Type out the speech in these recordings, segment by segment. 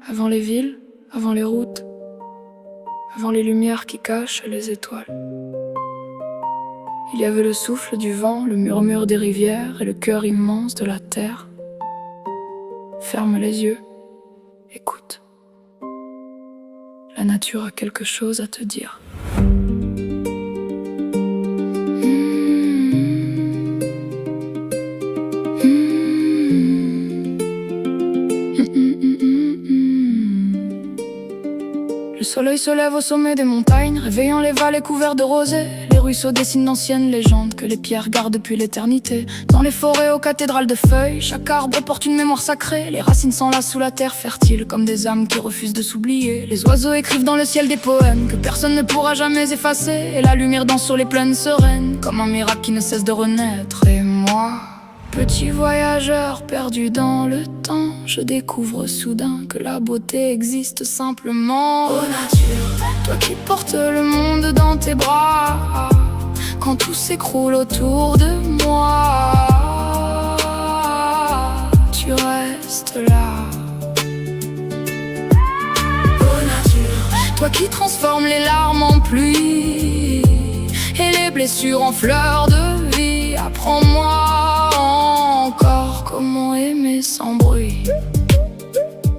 Avant les villes, avant les routes, avant les lumières qui cachent les étoiles. Il y avait le souffle du vent, le murmure des rivières et le cœur immense de la terre. Ferme les yeux, écoute. La nature a quelque chose à te dire. Le soleil se lève au sommet des montagnes, réveillant les vallées couvertes de rosée. Les ruisseaux dessinent d'anciennes légendes que les pierres gardent depuis l'éternité. Dans les forêts aux cathédrales de feuilles, chaque arbre porte une mémoire sacrée. Les racines s'enlacent sous la terre fertile, comme des âmes qui refusent de s'oublier. Les oiseaux écrivent dans le ciel des poèmes que personne ne pourra jamais effacer. Et la lumière danse sur les plaines sereines, comme un miracle qui ne cesse de renaître. Et moi, petit voyageur perdu dans le temps, je découvre soudain que la beauté existe simplement. Oh nature, toi qui portes le monde dans tes bras, quand tout s'écroule autour de moi, tu restes là. Oh nature, toi qui transformes les larmes en pluie et les blessures en fleurs de vie, apprends-moi encore comment aimer sans bruit.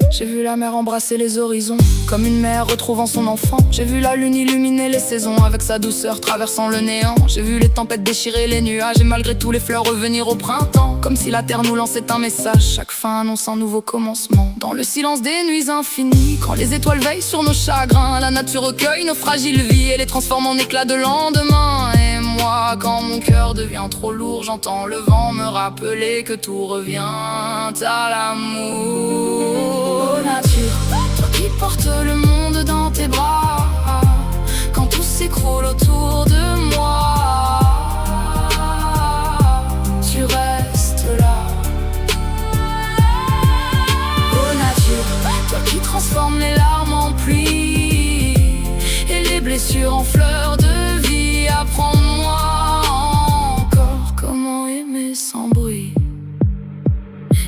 J'ai vu la mer embrasser les horizons, comme une mère retrouvant son enfant. J'ai vu la lune illuminer les saisons, avec sa douceur traversant le néant. J'ai vu les tempêtes déchirer les nuages, et malgré tout les fleurs revenir au printemps. Comme si la terre nous lançait un message, chaque fin annonce un nouveau commencement. Dans le silence des nuits infinies, quand les étoiles veillent sur nos chagrins, la nature recueille nos fragiles vies et les transforme en éclats de lendemain. Et moi, quand mon cœur devient trop lourd, j'entends le vent me rappeler que tout revient à l'amour. Oh nature, toi qui portes le monde dans tes bras, quand tout s'écroule autour de moi, tu restes là. Oh nature, toi qui transformes les larmes en pluie et les blessures en fleurs de vie, apprends-moi encore comment aimer sans bruit.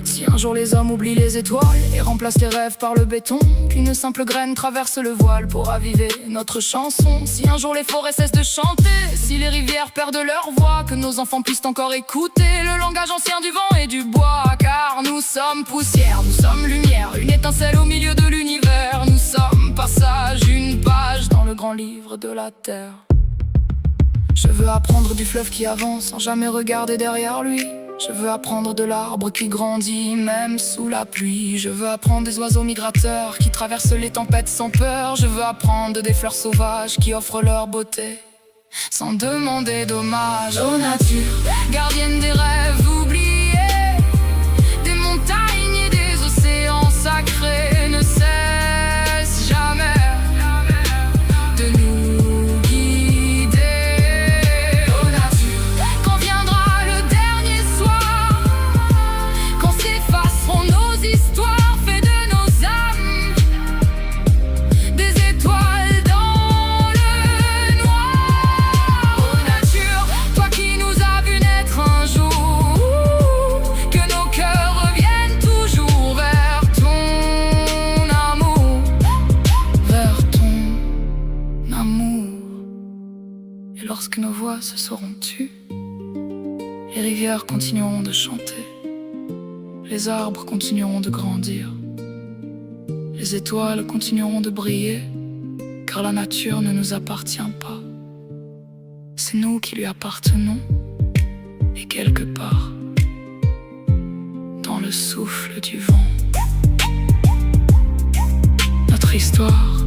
Si un jour les hommes oublient les étoiles et remplacent les rêves par le béton, qu'une simple graine traverse le voile pour raviver notre chanson. Si un jour les forêts cessent de chanter, si les rivières perdent leur voix, que nos enfants puissent encore écouter le langage ancien du vent et du bois. Car nous sommes poussière, nous sommes lumière, une étincelle au milieu de l'univers. Nous sommes passage, une page dans le grand livre de la terre. Je veux apprendre du fleuve qui avance sans jamais regarder derrière lui. Je veux apprendre de l'arbre qui grandit même sous la pluie. Je veux apprendre des oiseaux migrateurs qui traversent les tempêtes sans peur. Je veux apprendre des fleurs sauvages qui offrent leur beauté sans demander d'hommage. Oh nature, gardienne des rêves oubliés, des montagnes et des océans sacrés, ne cesse jamais de nous guider. Oh nature, quand viendra le dernier soir, quand s'effaceront nos histoires, fais de nos âmes des étoiles dans le noir. Oh nature, toi qui nous as vu naître un jour, que nos cœurs reviennent toujours vers ton amour, vers ton amour. Et lorsque nos voix se seront tues, les rivières continueront de chanter, les arbres continueront de grandir, les étoiles continueront de briller, car la nature ne nous appartient pas. C'est nous qui lui appartenons, et quelque part, dans le souffle du vent, notre histoire